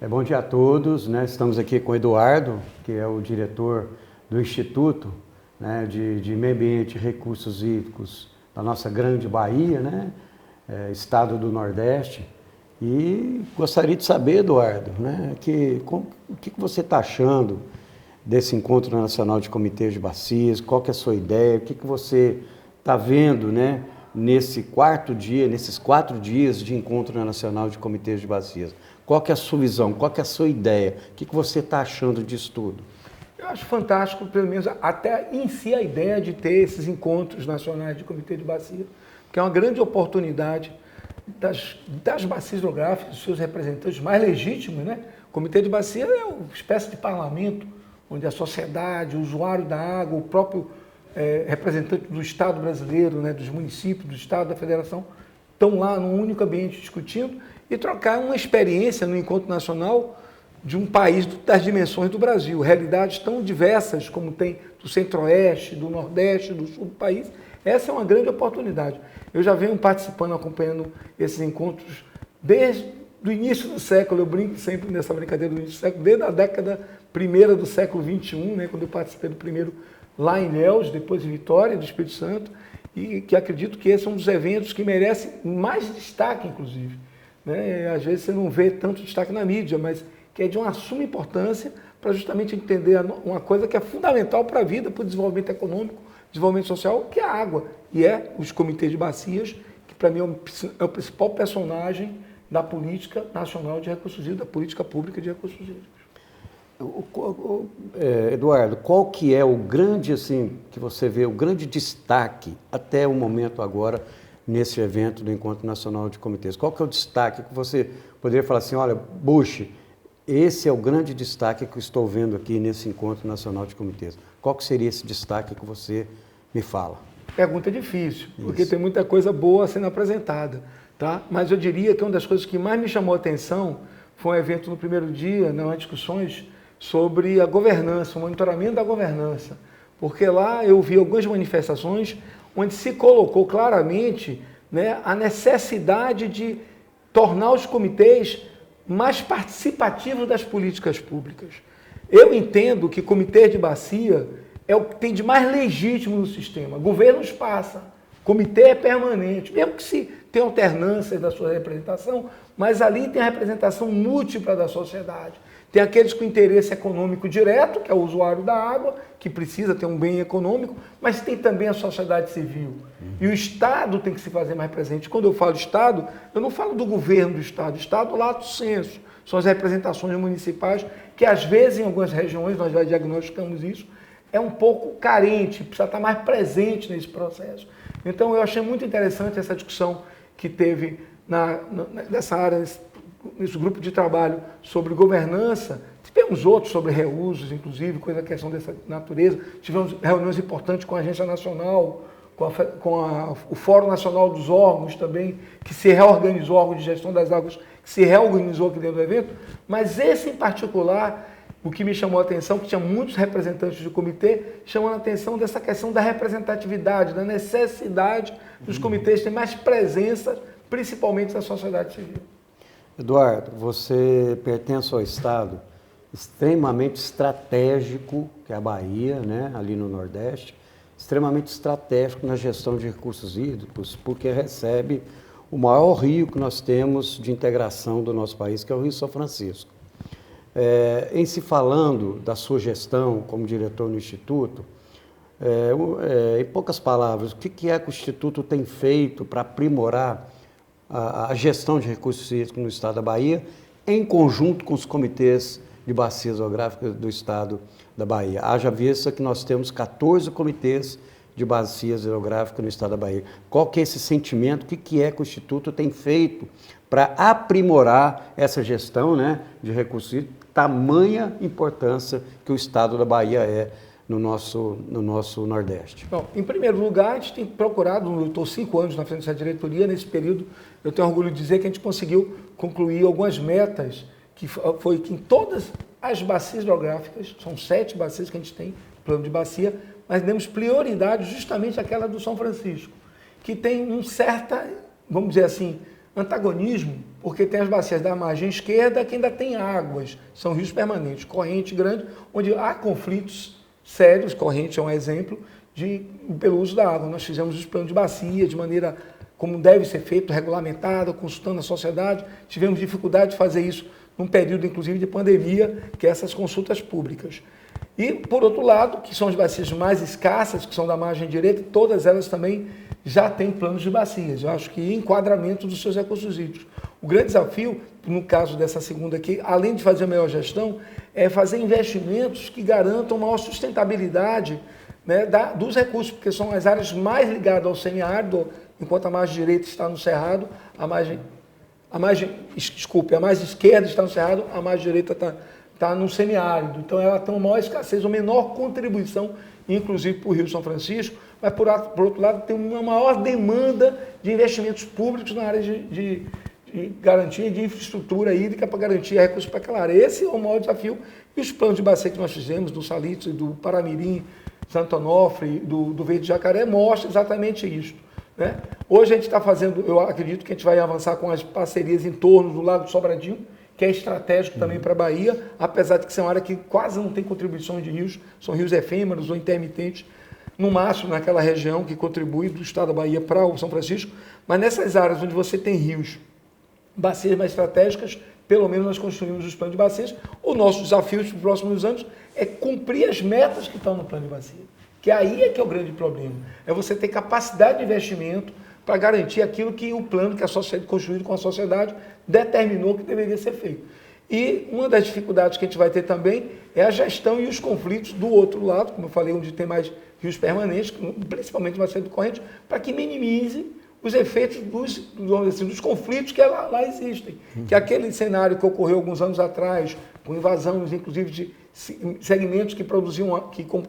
Bom dia a todos, né? Estamos aqui com o Eduardo, que é o diretor do Instituto, né, de Meio Ambiente e Recursos Hídricos da nossa grande Bahia, né? Estado do Nordeste. E gostaria de saber, Eduardo, né, o que você está achando desse Encontro Nacional de Comitês de Bacias, qual que é a sua ideia, o que você está vendo, né, nesses 4 dias de Encontro Nacional de Comitês de Bacias. Qual que é a sua visão, qual que é a sua ideia, o que você está achando disso tudo? Eu acho fantástico, pelo menos até em si, a ideia de ter esses encontros nacionais de comitê de bacia, que é uma grande oportunidade das bacias hidrográficas, dos seus representantes mais legítimos, né? O comitê de bacia é uma espécie de parlamento, onde a sociedade, o usuário da água, o próprio representante do Estado brasileiro, né, dos municípios, do Estado, da Federação, estão lá num único ambiente discutindo e trocar uma experiência no encontro nacional de um país das dimensões do Brasil. Realidades tão diversas como tem do Centro-Oeste, do Nordeste, do Sul do país. Essa é uma grande oportunidade. Eu já venho participando, acompanhando esses encontros desde o início do século. Eu brinco sempre nessa brincadeira do início do século, desde a década primeira do século XXI, né, quando eu participei do primeiro lá em Ilhéus, depois em Vitória, do Espírito Santo, e que acredito que esse é um dos eventos que merece mais destaque, inclusive. Né? Às vezes você não vê tanto destaque na mídia, mas que é de uma suma importância para justamente entender uma coisa que é fundamental para a vida, para o desenvolvimento econômico, desenvolvimento social, que é a água. E os comitês de bacias, que para mim é o principal personagem da política nacional de recursos hídricos, da política pública de recursos hídricos. Eduardo, qual que é o grande, assim, que você vê, o grande destaque até o momento agora nesse evento do Encontro Nacional de Comitês? Qual que é o destaque que você poderia falar assim, olha, Bush, esse é o grande destaque que eu estou vendo aqui nesse Encontro Nacional de Comitês. Qual que seria esse destaque que você me fala? Pergunta difícil, porque tem muita coisa boa sendo apresentada, tá? Mas eu diria que uma das coisas que mais me chamou a atenção foi um evento no primeiro dia, nas discussões sobre a governança, o monitoramento da governança, porque lá eu vi algumas manifestações onde se colocou claramente, né, a necessidade de tornar os comitês mais participativos das políticas públicas. Eu entendo que comitê de bacia é o que tem de mais legítimo no sistema. Governos passam, comitê é permanente, mesmo que se tenha alternâncias da sua representação, mas ali tem a representação múltipla da sociedade. Tem aqueles com interesse econômico direto, que é o usuário da água, que precisa ter um bem econômico, mas tem também a sociedade civil. E o Estado tem que se fazer mais presente. Quando eu falo Estado, eu não falo do governo do Estado. Estado, lato sensu, são as representações municipais, que às vezes em algumas regiões, nós já diagnosticamos isso, é um pouco carente, precisa estar mais presente nesse processo. Então eu achei muito interessante essa discussão que teve nessa área, nesse grupo de trabalho sobre governança. Tivemos outros sobre reusos, inclusive, coisa questão dessa natureza. Tivemos reuniões importantes com a Agência Nacional, o Fórum Nacional dos Órgãos também, que se reorganizou, órgão de gestão das águas, que se reorganizou aqui dentro do evento. Mas esse em particular, o que me chamou a atenção, que tinha muitos representantes do comitê, chamando a atenção dessa questão da representatividade, da necessidade dos comitês terem mais presença, principalmente da sociedade civil. Eduardo, você pertence ao estado extremamente estratégico, que é a Bahia, né, ali no Nordeste, extremamente estratégico na gestão de recursos hídricos, porque recebe o maior rio que nós temos de integração do nosso país, que é o Rio São Francisco. Em se falando da sua gestão como diretor no Instituto, em poucas palavras, o que é que o Instituto tem feito para aprimorar a gestão de recursos hídricos no estado da Bahia, em conjunto com os comitês de bacias hidrográficas do estado da Bahia? Haja vista que nós temos 14 comitês de bacias hidrográficas no estado da Bahia. Qual que é esse sentimento? O que é que o Instituto tem feito para aprimorar essa gestão, né, de recursos hídricos, tamanha importância que o estado da Bahia é no nosso Nordeste? Bom, em primeiro lugar, a gente tem procurado, eu estou 5 anos na frente dessa diretoria, nesse período eu tenho orgulho de dizer que a gente conseguiu concluir algumas metas, que foi que em todas as bacias hidrográficas, são 7 bacias que a gente tem, plano de bacia, mas demos prioridade justamente àquela do São Francisco, que tem certa, vamos dizer assim, antagonismo, porque tem as bacias da margem esquerda que ainda tem águas, são rios permanentes, corrente grande, onde há conflitos sérios, corrente é um exemplo, pelo uso da água. Nós fizemos os planos de bacia de maneira como deve ser feito, regulamentado, consultando a sociedade. Tivemos dificuldade de fazer isso num período, inclusive, de pandemia, que é essas consultas públicas. E, por outro lado, que são as bacias mais escassas, que são da margem direita, todas elas também já têm planos de bacias. Eu acho que enquadramento dos seus recursos hídricos. O grande desafio, no caso dessa segunda aqui, além de fazer a melhor gestão, é fazer investimentos que garantam maior sustentabilidade, né, dos recursos, porque são as áreas mais ligadas ao semiárido, enquanto a margem direita está no cerrado, a mais esquerda está no cerrado, a margem direita está no semiárido. Então ela tem uma maior escassez, uma menor contribuição, inclusive para o Rio São Francisco, mas por outro lado tem uma maior demanda de investimentos públicos na área de garantia de infraestrutura hídrica para garantir recursos para aquela área. Esse é o maior desafio. E os planos de bacia que nós fizemos, do Salitre, do Paramirim, Santo Onofre, do Verde Jacaré, mostram exatamente isso. Né? Hoje a gente está fazendo, eu acredito que a gente vai avançar com as parcerias em torno do Lago Sobradinho, que é estratégico também para a Bahia, apesar de que ser uma área que quase não tem contribuições de rios, são rios efêmeros ou intermitentes, no máximo naquela região que contribui do estado da Bahia para o São Francisco, mas nessas áreas onde você tem rios, bacias mais estratégicas, pelo menos nós construímos os planos de bacias. O nosso desafio para os próximos anos é cumprir as metas que estão no plano de bacia, que aí é que é o grande problema, é você ter capacidade de investimento para garantir aquilo que o plano que a sociedade, construído com a sociedade, determinou que deveria ser feito. E uma das dificuldades que a gente vai ter também é a gestão e os conflitos do outro lado, como eu falei, onde tem mais rios permanentes, principalmente uma série de correntes, para que minimize os efeitos dos conflitos que lá existem. Que aquele cenário que ocorreu alguns anos atrás, com invasões, inclusive, de segmentos que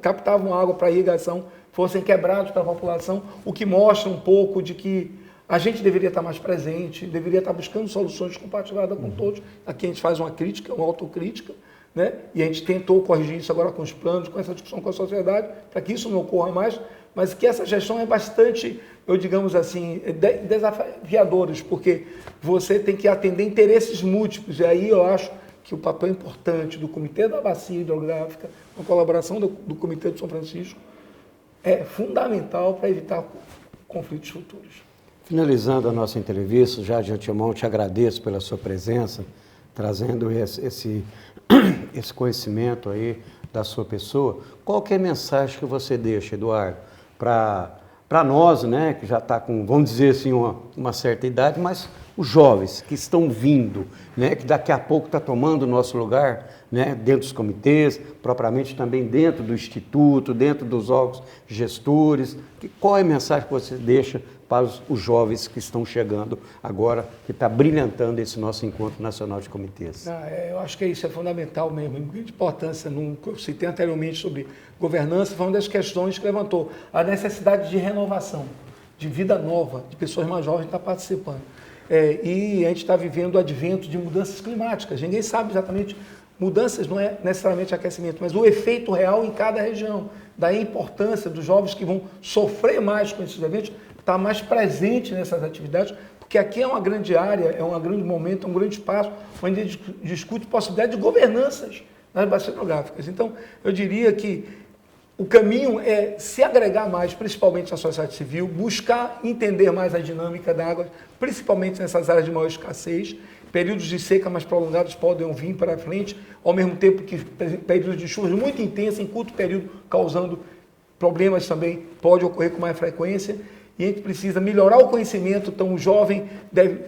captavam água para irrigação, fossem quebrados para a população, o que mostra um pouco de que a gente deveria estar mais presente, deveria estar buscando soluções compartilhadas com todos. Aqui a gente faz uma crítica, uma autocrítica, né? E a gente tentou corrigir isso agora com os planos, com essa discussão com a sociedade, para que isso não ocorra mais, mas que essa gestão é bastante, digamos assim, desafiadora, porque você tem que atender interesses múltiplos, e aí eu acho que o papel importante do Comitê da Bacia Hidrográfica, com a colaboração do Comitê de São Francisco, é fundamental para evitar conflitos futuros. Finalizando a nossa entrevista, já de antemão te agradeço pela sua presença, trazendo esse conhecimento aí da sua pessoa. Qual que é a mensagem que você deixa, Eduardo, para nós, né, que já está com, vamos dizer assim, uma certa idade, mas os jovens que estão vindo, né, que daqui a pouco está tomando o nosso lugar, né, dentro dos comitês, propriamente também dentro do Instituto, dentro dos órgãos gestores, qual é a mensagem que você deixa para os jovens que estão chegando agora, que está brilhantando esse nosso Encontro Nacional de Comitês? Eu acho que isso é fundamental mesmo, de grande importância. Eu citei anteriormente sobre governança, foi uma das questões que levantou a necessidade de renovação, de vida nova, de pessoas mais jovens estar participando. E a gente está vivendo o advento de mudanças climáticas. Ninguém sabe exatamente, mudanças não é necessariamente aquecimento, mas o efeito real em cada região. Daí a importância dos jovens que vão sofrer mais com esses eventos, estar mais presente nessas atividades, porque aqui é uma grande área, é um grande momento, é um grande espaço, onde a gente discute possibilidade de governanças nas bacias hidrográficas. Então, eu diria que o caminho é se agregar mais, principalmente na sociedade civil, buscar entender mais a dinâmica da água, principalmente nessas áreas de maior escassez. Períodos de seca mais prolongados podem vir para frente, ao mesmo tempo que períodos de chuvas muito intensas, em curto período, causando problemas também, pode ocorrer com mais frequência. E a gente precisa melhorar o conhecimento, então o jovem deve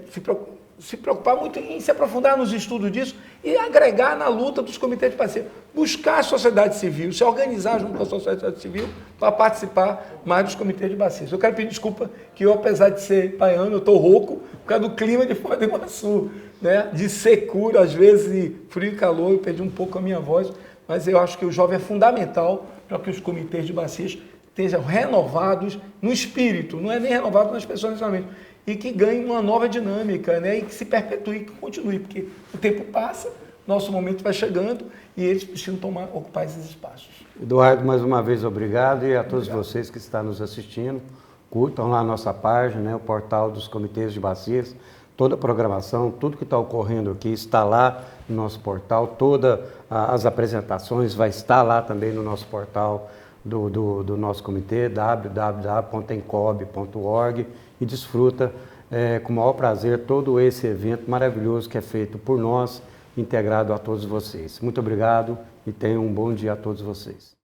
se preocupar muito em se aprofundar nos estudos disso e agregar na luta dos comitês de bacia. Buscar a sociedade civil, se organizar junto com a sociedade civil para participar mais dos comitês de bacias. Eu quero pedir desculpa que eu, apesar de ser baiano, eu estou rouco por causa do clima de Foz do Iguaçu, né? De secura, às vezes frio e calor, eu perdi um pouco a minha voz, mas eu acho que o jovem é fundamental para que os comitês de bacias estejam renovados no espírito, não é nem renovado nas pessoas necessariamente, e que ganhem uma nova dinâmica, né? E que se perpetue, que continue, porque o tempo passa, nosso momento vai chegando e eles precisam ocupar esses espaços. Eduardo, mais uma vez obrigado, e a todos vocês que estão nos assistindo, curtam lá a nossa página, né, o portal dos comitês de bacias. toda a programação, tudo que está ocorrendo aqui está lá no nosso portal, todas as apresentações vai estar lá também no nosso portal do nosso comitê, www.encob.org, e desfruta com o maior prazer todo esse evento maravilhoso que é feito por nós, integrado a todos vocês. Muito obrigado e tenham um bom dia a todos vocês.